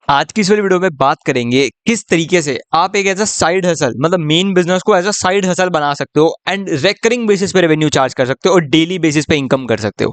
आज की इस वाली वीडियो में बात करेंगे किस तरीके से आप एक ऐसा साइड हसल मतलब मेन बिजनेस को एज अ साइड हसल बना सकते हो एंड रेकरिंग बेसिस पे रेवेन्यू चार्ज कर सकते हो और डेली बेसिस पे इनकम कर सकते हो।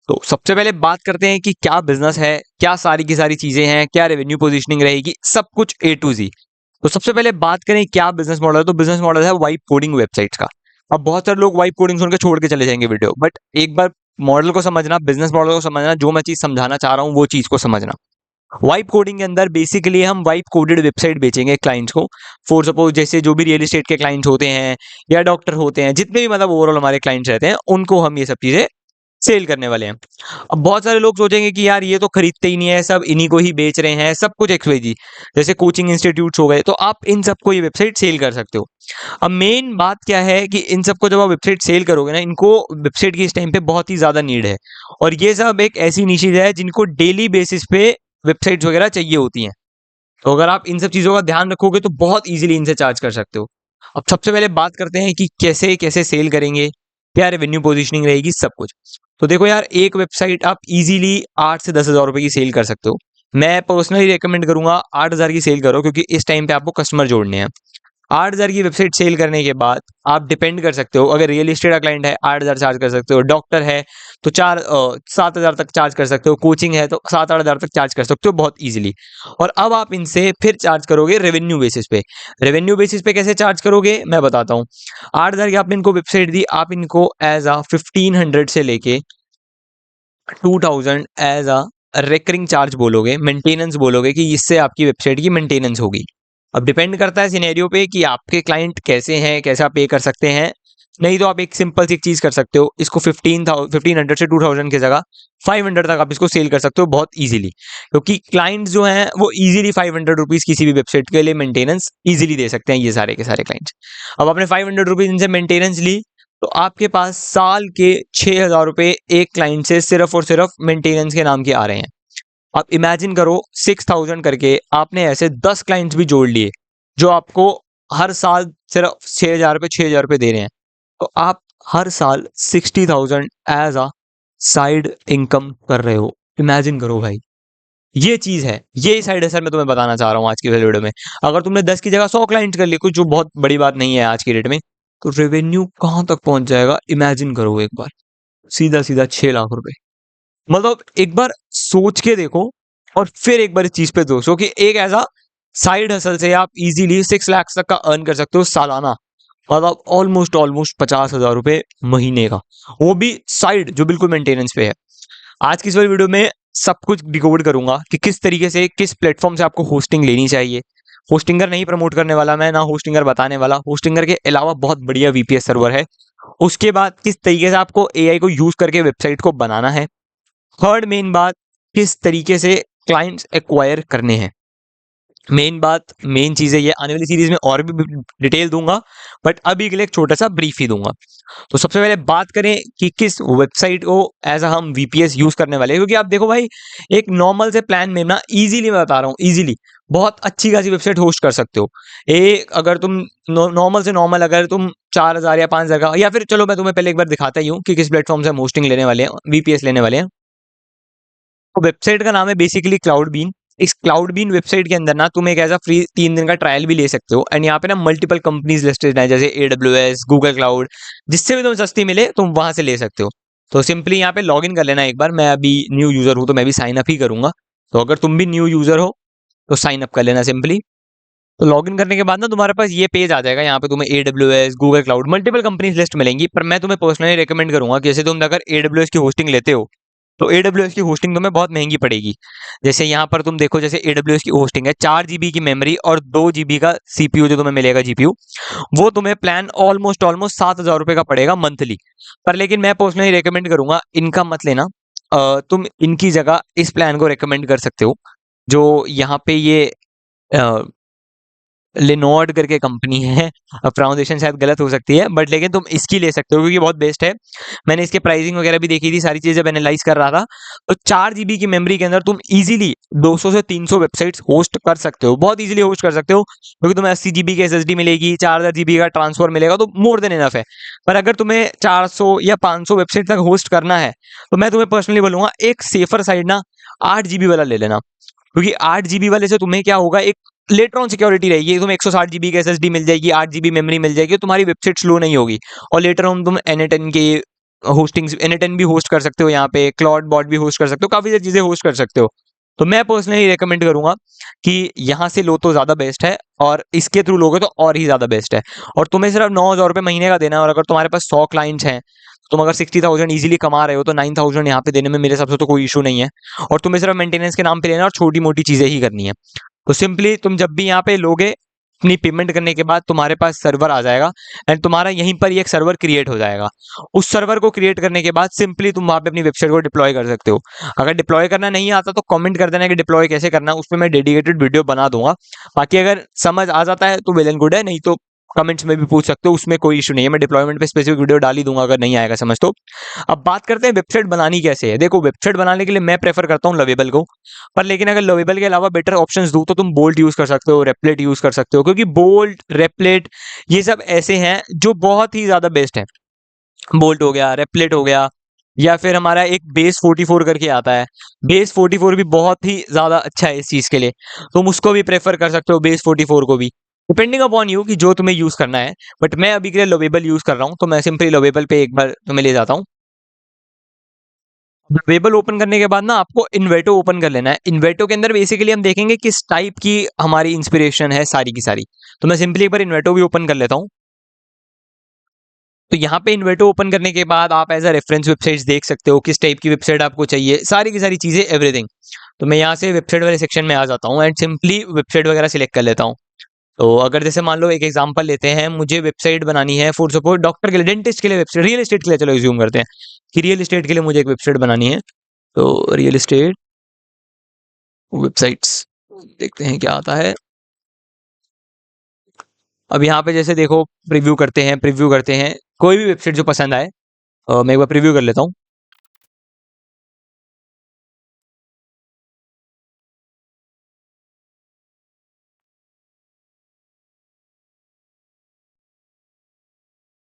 तो सबसे पहले बात करते हैं कि क्या बिजनेस है, क्या सारी की सारी चीजें हैं, क्या रेवेन्यू पोजीशनिंग रहेगी, सब कुछ ए टू जी। तो सबसे पहले बात करें क्या बिजनेस मॉडल है, तो बिजनेस मॉडल है वाइब कोडिंग वेबसाइट्स का। अब बहुत सारे लोग वाइब कोडिंग सुनकर छोड़ के चले जाएंगे वीडियो, बट एक बार मॉडल को समझना, बिजनेस मॉडल को समझना, जो मैं चीज समझाना चाह रहा हूँ वो चीज को समझना। वाइब कोडिंग के अंदर बेसिकली हम वाइब कोडेड वेबसाइट बेचेंगे क्लाइंट्स को। फॉर सपोज जैसे जो भी रियल एस्टेट के क्लाइंट्स होते हैं या डॉक्टर होते हैं, जितने भी मतलब ओवरऑल हमारे क्लाइंट्स रहते हैं, उनको हम ये सब चीजें सेल करने वाले हैं। अब बहुत सारे लोग सोचेंगे कि यार ये तो खरीदते ही नहीं है, सब इन्हीं को ही बेच रहे हैं, सब कुछ एक्सवाईजी, जैसे कोचिंग इंस्टीट्यूट्स हो गए, तो आप इन सबको ये वेबसाइट सेल कर सकते हो। अब मेन बात क्या है कि इन सबको जब आप वेबसाइट सेल करोगे ना, इनको वेबसाइट की इस टाइम पे बहुत ही ज्यादा नीड है। और ये सब एक ऐसी निशीज है जिनको डेली बेसिस पे वेबसाइट्स वगैरह चाहिए होती हैं। तो अगर आप इन सब चीज़ों का ध्यान रखोगे तो बहुत ईज़िली इनसे चार्ज कर सकते हो। अब सबसे पहले बात करते हैं कि कैसे-कैसे सेल करेंगे, क्या रेवेन्यू पोज़ीशनिंग रहेगी, सब कुछ। तो देखो यार, एक वेबसाइट आप ईज़िली 8 से 10,000 रुपए की सेल कर सकते हो। मैं पर्सनली रिकमेंड करूँगा 8,000 की सेल करो, क्योंकि इस टाइम पे आपको कस्टमर जोड़ने हैं। 8,000 की वेबसाइट सेल करने के बाद आप डिपेंड कर सकते हो, अगर रियल एस्टेट का क्लाइंट है 8,000 चार्ज कर सकते हो, डॉक्टर है तो 7,000 तक चार्ज कर सकते हो, कोचिंग है तो 7-8,000 तक चार्ज कर सकते हो बहुत ईजिली। और अब आप इनसे फिर चार्ज करोगे रेवेन्यू बेसिस पे। रेवेन्यू बेसिस पे कैसे चार्ज करोगे मैं बताता हूँ। 8,000 की आपने इनको वेबसाइट दी, आप इनको एज अ 1500 से लेके 2,000 एज अ रेकरिंग चार्ज बोलोगे, मेंटेनेंस बोलोगे कि इससे आपकी वेबसाइट की मेंटेनेंस होगी। अब डिपेंड करता है सिनेरियो पे कि आपके क्लाइंट कैसे हैं, कैसा पे कर सकते हैं। नहीं तो आप एक सिंपल सी चीज कर सकते हो, इसको 1500 से 2,000 की जगह 500 तक आप इसको सेल कर सकते हो बहुत इजीली, क्योंकि क्लाइंट्स जो हैं वो इजीली 500 रुपीज किसी भी वेबसाइट के लिए मेंटेनेंस इजीली दे सकते हैं, ये सारे के सारे क्लाइंट्स। अब आपने 500 रुपीज इनसे मेंटेनेंस ली, तो आपके पास साल के 6,000 रुपए एक क्लाइंट से सिर्फ और सिर्फ मेंटेनेंस के नाम के आ रहे हैं। आप इमेजिन करो 6,000 करके आपने ऐसे 10 क्लाइंट्स भी जोड़ लिए, जो आपको हर साल सिर्फ 6,000 रुपए दे रहे हैं। तो आप हर साल 60,000 एज अ साइड इनकम कर रहे हो। इमेजिन करो भाई, ये चीज है, ये साइड हसल मैं तुम्हें बताना चाह रहा हूँ आज की वीडियो में। अगर तुमने 10 की जगह 100 क्लाइंट कर लिए, कुछ जो बहुत बड़ी बात नहीं है आज की डेट में, तो रेवेन्यू कहाँ तक पहुंच जाएगा इमेजिन करो एक बार। सीधा सीधा 6 लाख रुपए। मतलब एक बार सोच के देखो और फिर एक बार इस चीज पे सोचो कि एक ऐसा साइड हसल से आप इजीली 6 लाख तक का अर्न कर सकते हो सालाना। मतलब ऑलमोस्ट ऑलमोस्ट 50,000 रुपए महीने का, वो भी साइड जो बिल्कुल मेंटेनेंस पे है। आज की इस वाली वीडियो में सब कुछ डिकोड करूंगा कि किस तरीके से, किस प्लेटफॉर्म से आपको होस्टिंग लेनी चाहिए। होस्टिंगर नहीं प्रमोट करने वाला मैं, ना होस्टिंगर बताने वाला। होस्टिंगर के अलावा बहुत बढ़िया वीपीएस सर्वर है। उसके बाद किस तरीके से आपको एआई को यूज करके वेबसाइट को बनाना है। थर्ड मेन बात, किस तरीके से क्लाइंट्स एक्वायर करने हैं। मेन बात, मेन चीज है, ये आने वाली सीरीज में और भी डिटेल दूंगा, बट अभी के लिए एक छोटा सा ब्रीफ ही दूंगा। तो सबसे पहले बात करें कि किस वेबसाइट को एज हम वीपीएस यूज करने वाले हैं, क्योंकि आप देखो भाई, एक नॉर्मल से प्लान में ना, इजीली मैं बता रहा हूँ, इजीली बहुत अच्छी खासी वेबसाइट होस्ट कर सकते हो। एक अगर तुम नॉर्मल से नॉर्मल, अगर तुम 4,000 या 5,000 का, या फिर चलो मैं तुम्हें पहले एक बार दिखाता ही हूँ कि किस प्लेटफॉर्म से हम होस्टिंग लेने वाले हैं, वीपीएस लेने वाले हैं। तो वेबसाइट का नाम है बेसिकली क्लाउड बीन। इस क्लाउड बीन वेबसाइट के अंदर ना तुम एक ऐसा फ्री 3 दिन का ट्रायल भी ले सकते हो, एंड यहाँ पे ना मल्टीपल कंपनीज लिस्टेड है, जैसे AWS, गूगल क्लाउड, जिससे भी तुम्हें सस्ती मिले तुम वहां से ले सकते हो। तो सिंपली यहाँ पे लॉग इन कर लेना एक बार। मैं अभी न्यू यूजर हूँ तो मैं भी साइन अप ही करूंगा, तो अगर तुम भी न्यू यूजर हो तो साइन अप कर लेना सिंपली। तो लॉगिन करने के बाद ना तुम्हारे पास ये पेज आ जाएगा, यहाँ पे तुम्हें AWS, Google cloud, multiple companies list मिलेंगी। पर मैं तुम्हें पर्सनली रेकमेंड करूंगा कि जैसे तुम अगर AWS की होस्टिंग लेते हो तो AWS की होस्टिंग तुम्हें बहुत महंगी पड़ेगी। जैसे यहाँ पर तुम देखो, जैसे AWS की होस्टिंग है 4 GB की मेमोरी और 2 GB का CPU जो तुम्हें मिलेगा, GPU, वो तुम्हें प्लान ऑलमोस्ट ऑलमोस्ट 7,000 रुपए का पड़ेगा मंथली। पर लेकिन मैं पर्सनली रेकमेंड करूंगा इनका मत लेना। तुम इनकी जगह इस प्लान को रेकमेंड कर सकते हो, जो यहाँ पे ये लिनोड करके कंपनी है। प्रोनाउंसिएशन शायद गलत हो सकती है, बट लेकिन तुम इसकी ले सकते हो क्योंकि बहुत बेस्ट है। मैंने इसके प्राइसिंग वगैरह भी देखी थी, सारी चीजें जब एनालाइज कर रहा था। तो 4 GB की मेमोरी के अंदर तुम इजीली 200 से 300 वेबसाइट्स होस्ट कर सकते हो, बहुत इजीली होस्ट कर सकते हो, क्योंकि तुम्हें 80 GB की SSD मिलेगी, 4,000 GB का ट्रांसफर मिलेगा, तो मोर देन इनफ है। पर अगर तुम्हें 400 या 500 वेबसाइट तक होस्ट करना है, तो मैं तुम्हें पर्सनली बोलूंगा एक सेफर साइड ना 8 GB वाला ले लेना। क्योंकि 8 GB वाले से तुम्हें क्या होगा, एक लेटर ऑन सिक्योरिटी रहेगी, तुम्हें 160 GB की SSD मिल जाएगी, 8 GB मेमोरी मिल जाएगी, तुम्हारी वेबसाइट स्लो नहीं होगी। और लेटर ऑन तुम N8N के होस्टिंग्स, N8N भी होस्ट कर सकते हो, यहाँ पे क्लाउड बॉट भी होस्ट कर सकते हो, काफी सारी चीजें होस्ट कर सकते हो। तो मैं पर्सनली रेकमेंड करूंगा कि यहाँ से लो तो ज्यादा बेस्ट है, और इसके थ्रू लोगे तो और ही ज्यादा बेस्ट है। और तुम्हें सिर्फ 9,000 रुपये महीने का देना है, और अगर तुम्हारे पास 100 क्लाइंट्स हैं, तुम अगर 60,000 इजीली कमा रहे हो, तो 9,000 यहाँ पे देने में मेरे हिसाब से तो कोई इशू नहीं है। और तुम्हें सिर्फ मेंटेनेंस के नाम पे लेना और छोटी मोटी चीजें ही करनी है। तो सिंपली तुम जब भी यहाँ पे लोगे, अपनी पेमेंट करने के बाद तुम्हारे पास सर्वर आ जाएगा, एंड तुम्हारा यहीं पर एक सर्वर क्रिएट हो जाएगा। उस सर्वर को क्रिएट करने के बाद सिंपली तुम वहां पे अपनी वेबसाइट को डिप्लॉय कर सकते हो। अगर डिप्लॉय करना नहीं आता तो कमेंट कर देना कि डिप्लॉय कैसे करना है, उस पर मैं डेडिकेटेड वीडियो बना दूंगा। बाकी अगर समझ आ जाता है तो वेल एंड गुड है, नहीं तो कमेंट्स में भी पूछ सकते हो, उसमें कोई इशू नहीं है। मैं डिप्लॉयमेंट पे स्पेसिफिक वीडियो डाल ही दूंगा अगर नहीं आएगा समझ तो। अब बात करते हैं वेबसाइट बनानी कैसे है। देखो, वेबसाइट बनाने के लिए मैं प्रेफर करता हूँ लवेबल को, पर लेकिन अगर लवेबल के अलावा बेटर ऑप्शंस दूं तो तुम बोल्ट यूज कर सकते हो, रेपलेट यूज कर सकते हो, क्योंकि बोल्ट, रेपलेट ये सब ऐसे हैं जो बहुत ही ज्यादा बेस्ट है। बोल्ट हो गया, रेपलेट हो गया, या फिर हमारा एक बेस 44 करके आता है। बेस 44 भी बहुत ही ज्यादा अच्छा है इस चीज के लिए, तुम उसको भी प्रेफर कर सकते हो, बेस 44 को भी, डिपेंडिंग अपॉन यू कि जो तुम्हें यूज करना है। बट मैं अभी के लिए लोवेबल यूज कर रहा हूँ, तो मैं सिंपली लोवेबल पे एक बार तुम्हें ले जाता हूँ। वेबल ओपन करने के बाद ना आपको इन्वेटो ओपन कर लेना है। इन्वेटो के अंदर बेसिकली हम देखेंगे किस टाइप की हमारी इंस्पिरेशन है सारी की सारी। तो मैं सिंपली एक बार इन्वेटो भी ओपन कर लेता हूँ। तो यहाँ पे इन्वेटो ओपन करने के बाद आप एज अ रेफरेंस वेबसाइट्स देख सकते हो, किस टाइप की वेबसाइट आपको चाहिए, सारी की सारी चीजें, एवरीथिंग। तो मैं यहाँ से वेबसाइट वाले सेक्शन में आ जाता हूँ एंड सिंपली वेबसाइट वगैरह सिलेक्ट कर लेता हूँ। तो अगर जैसे मान लो एक एग्जांपल लेते हैं, मुझे वेबसाइट बनानी है फॉर सपोज डॉक्टर के लिए, डेंटिस्ट के लिए वेबसाइट, रियल एस्टेट के लिए, चलो एज्यूम करते हैं कि रियल एस्टेट के लिए मुझे एक वेबसाइट बनानी है। तो रियल एस्टेट वेबसाइट्स देखते हैं क्या आता है। अब यहाँ पे जैसे देखो, प्रीव्यू करते हैं कोई भी वेबसाइट जो पसंद आए। मैं एक बार प्रीव्यू कर लेता हूँ।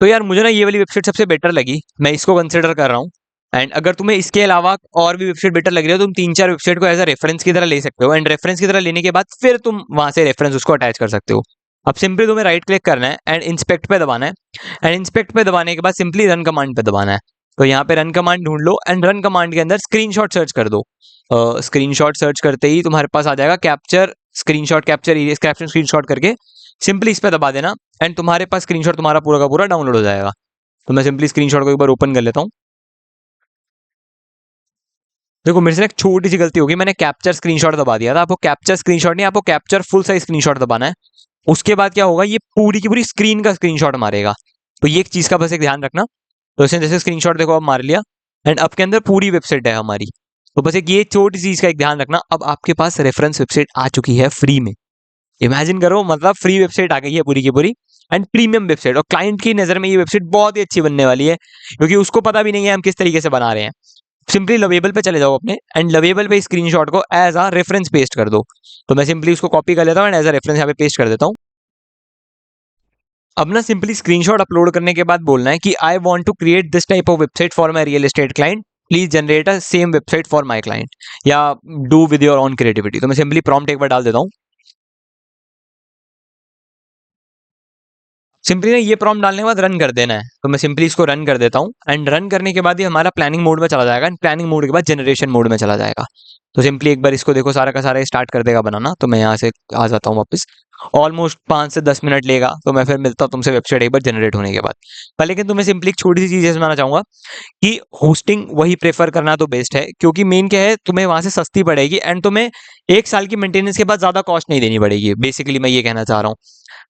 तो यार मुझे ना ये वाली वेबसाइट सबसे बेटर लगी, मैं इसको कंसिडर कर रहा हूँ। एंड अगर तुम्हें इसके अलावा और भी वेबसाइट बेटर लग रही है तो तुम 3-4 वेबसाइट को एज अ रेफरेंस की तरह ले सकते हो, एंड रेफरेंस की तरह लेने के बाद फिर तुम वहां से रेफरेंस उसको अटैच कर सकते हो। अब सिंपली तुम्हें राइट क्लिक करना है एंड इंस्पेक्ट पे दबाना है, एंड इंस्पेक्ट पे दबाने के बाद सिंपली रन कमांड पे दबाना है। तो यहाँ पे रन कमांड ढूंढ लो एंड रन कमांड के अंदर स्क्रीनशॉट सर्च कर दो। स्क्रीनशॉट सर्च करते ही तुम्हारे पास आ जाएगा capture screenshot, capture erase caption screenshot करके सिंपली इस पे दबा देना, एंड तुम्हारे पास स्क्रीनशॉट तुम्हारा पूरा का पूरा डाउनलोड हो जाएगा। तो मैं सिंपली स्क्रीनशॉट को एक बार ओपन कर लेता हूँ। देखो मेरे से एक छोटी सी गलती होगी, मैंने कैप्चर स्क्रीनशॉट दबा दिया था। आपको कैप्चर स्क्रीनशॉट नहीं, आपको कैप्चर फुल साइज स्क्रीनशॉट दबाना है। उसके बाद क्या होगा, ये पूरी की पूरी स्क्रीन का स्क्रीनशॉट मारेगा। तो ये एक चीज का बस एक ध्यान रखना। तो इसने जैसे स्क्रीनशॉट देखो अब मार लिया, एंड अब के अंदर पूरी वेबसाइट है हमारी। तो बस एक ये छोटी चीज का एक ध्यान रखना, अब आपके पास रेफरेंस वेबसाइट आ चुकी है फ्री में। इमेजिन करो, मतलब फ्री वेबसाइट आ गई है पूरी की पूरी, एंड प्रीमियम वेबसाइट। और क्लाइंट की नजर में ये वेबसाइट बहुत ही अच्छी बनने वाली है, क्योंकि उसको पता भी नहीं है हम किस तरीके से बना रहे हैं। सिंपली लवेबल पे चले जाओ अपने, एंड लवेबल पे स्क्रीनशॉट को एज अ रेफरेंस पेस्ट कर दो। तो मैं सिंपली उसको कॉपी कर लेता हूँ एंड एज अ रेफरेंस यहाँ पे पेस्ट कर देता हूँ। अब ना सिंपली स्क्रीनशॉट अपलोड करने के बाद बोलना है कि I want to create this type of website for my real estate client, please generate a same website for my client, या do with your own creativity. तो मैं सिंपली प्रॉम्प्ट एक बार डाल देता हूँ। सिंपली ना ये प्रॉम्प्ट डालने के बाद रन कर देना है। तो मैं सिंपली इसको रन कर देता हूँ, एंड रन करने के बाद ये हमारा प्लानिंग मोड में चला जाएगा, एंड प्लानिंग मोड के बाद जनरेशन मोड में चला जाएगा। तो सिंपली एक बार इसको देखो, सारा का सारा स्टार्ट कर देगा बनाना। तो मैं यहाँ से आ जाता हूँ वापस, ऑलमोस्ट 5 से 10 मिनट लेगा। तो मैं फिर मिलता हूँ तुमसे वेबसाइट एक बार जनरेट होने के बाद। पर लेकिन तुम्हें सिंपली एक छोटी सी चीज़ समझाना चाहूंगा कि होस्टिंग वही प्रेफर करना तो बेस्ट है, क्योंकि मेन क्या है, तुम्हें वहां से सस्ती पड़ेगी, एंड तुम्हें 1 साल की मेंटेनेंस के बाद ज्यादा कॉस्ट नहीं देनी पड़ेगी। बेसिकली मैं ये कहना चाह रहा हूँ।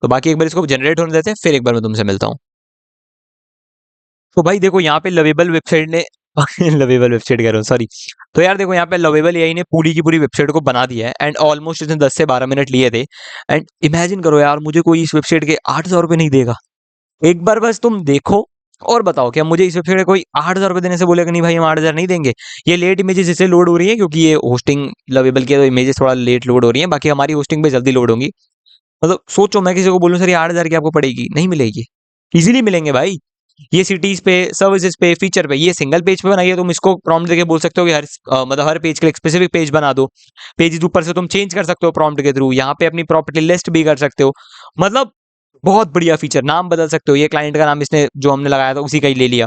तो बाकी एक बार इसको जनरेट होने देते हैं, फिर एक बार मैं तुमसे मिलता हूँ। तो भाई देखो यहाँ पे लवेबल वेबसाइट ने लवेबल वेबसाइट कह रहा हूँ, सॉरी। तो यार देखो यहाँ पे लवेबल एआई ने पूरी की पूरी वेबसाइट को बना दिया है, एंड ऑलमोस्ट इसने 10 से 12 मिनट लिए थे। एंड इमेजिन करो यार, मुझे कोई इस वेबसाइट के 8,000 रुपये नहीं देगा। एक बार बस तुम देखो और बताओ, क्या मुझे इस वेबसाइट के कोई 8,000 रुपये देने से बोलेगा नहीं भाई हम 8,000 नहीं देंगे। ये लेट इमेजेस इससे लोड हो रही है क्योंकि ये होस्टिंग लवेबल के, तो इमेजेस थोड़ा लेट लोड हो रही है, बाकी हमारी होस्टिंग पे जल्दी लोड होंगी। मतलब सोचो, मैं किसी को बोलूँ सर ये 8,000 की आपको पड़ेगी, नहीं मिलेगी, इजीली मिलेंगे भाई। ये सिटीज पे, सर्विसेज पे, फीचर पे, ये सिंगल पेज पे बनाई है। तुम इसको प्रॉम्प्ट देके बोल सकते हो कि मतलब हर पेज के लिए स्पेसिफिक पेज बना दो। पेज ऊपर से तुम चेंज कर सकते हो प्रॉम्प्ट के थ्रू। यहाँ पे अपनी प्रॉपर्टी लिस्ट भी कर सकते हो। मतलब बहुत बढ़िया फीचर। नाम बदल सकते हो, ये क्लाइंट का नाम इसने जो हमने लगाया था उसी का ही ले लिया।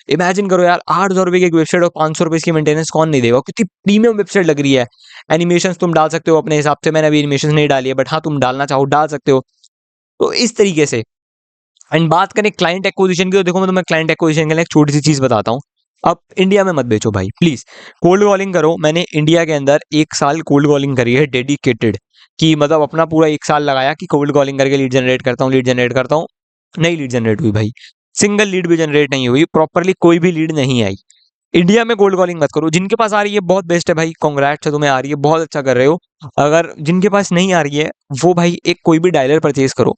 इमेजिन करो यार, 8,000 रुपए की एक वेबसाइट और 500 रुपए की मेंटेनेंस कौन नहीं देगा? कितनी प्रीमियम वेबसाइट लग रही है। एनिमेशन तुम डाल सकते हो अपने हिसाब से। मैंने अभी एनिमेशन नहीं डाली है, बट हाँ तुम डालना चाहो डाल सकते हो। तो इस तरीके से। एंड बात करें क्लाइंट एक्विजिशन की, तो देखो मैं तुम्हें क्लाइंट एक्विजिशन के लिए एक छोटी सी चीज बताता हूँ। अब इंडिया में मत बेचो भाई प्लीज, कोल्ड कॉलिंग करो। मैंने इंडिया के अंदर 1 साल कोल्ड कॉलिंग करी है डेडिकेटेड, कि मतलब अपना पूरा 1 साल लगाया कि कोल्ड कॉलिंग करके लीड जनरेट करता हूँ, लीड जनरेट करता हूँ। नहीं लीड जनरेट हुई भाई, सिंगल लीड भी जनरेट नहीं हुई प्रॉपरली, कोई भी लीड नहीं आई। इंडिया में कोल्ड कॉलिंग मत करो। जिनके पास आ रही है बहुत बेस्ट है भाई, कांग्रेट्स है तुम्हें, आ रही है बहुत अच्छा कर रहे हो। अगर जिनके पास नहीं आ रही है, वो भाई एक कोई भी डायलर परचेज करो।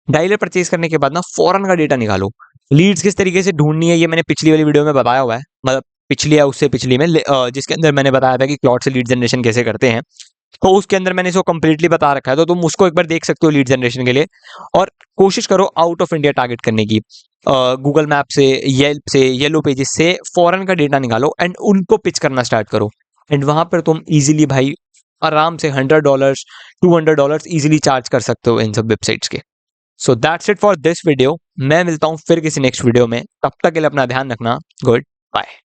डायलर परचेज करने के बाद ना फॉरन का डेटा निकालो। लीड्स किस तरीके से ढूंढनी है ये मैंने पिछली वाली वीडियो में बताया हुआ है, मतलब पिछली या उससे पिछली में, जिसके अंदर मैंने बताया था कि क्लाउड से लीड जनरेशन कैसे करते हैं। तो उसके अंदर मैंने इसको कंप्लीटली बता रखा है, तो तुम उसको एक बार देख सकते हो लीड जनरेशन के लिए। और कोशिश करो आउट ऑफ इंडिया टारगेट करने की। गूगल मैप से, येल्प से, येलो पेजेस से फॉरेन का डेटा निकालो एंड उनको पिच करना स्टार्ट करो। एंड वहां पर तुम इजीली भाई आराम से $100 $200 इजीली चार्ज कर सकते हो इन सब वेबसाइट्स के। So that's it for this video. मैं मिलता हूँ फिर किसी नेक्स्ट वीडियो में, तब तक के लिए अपना ध्यान रखना। Good bye.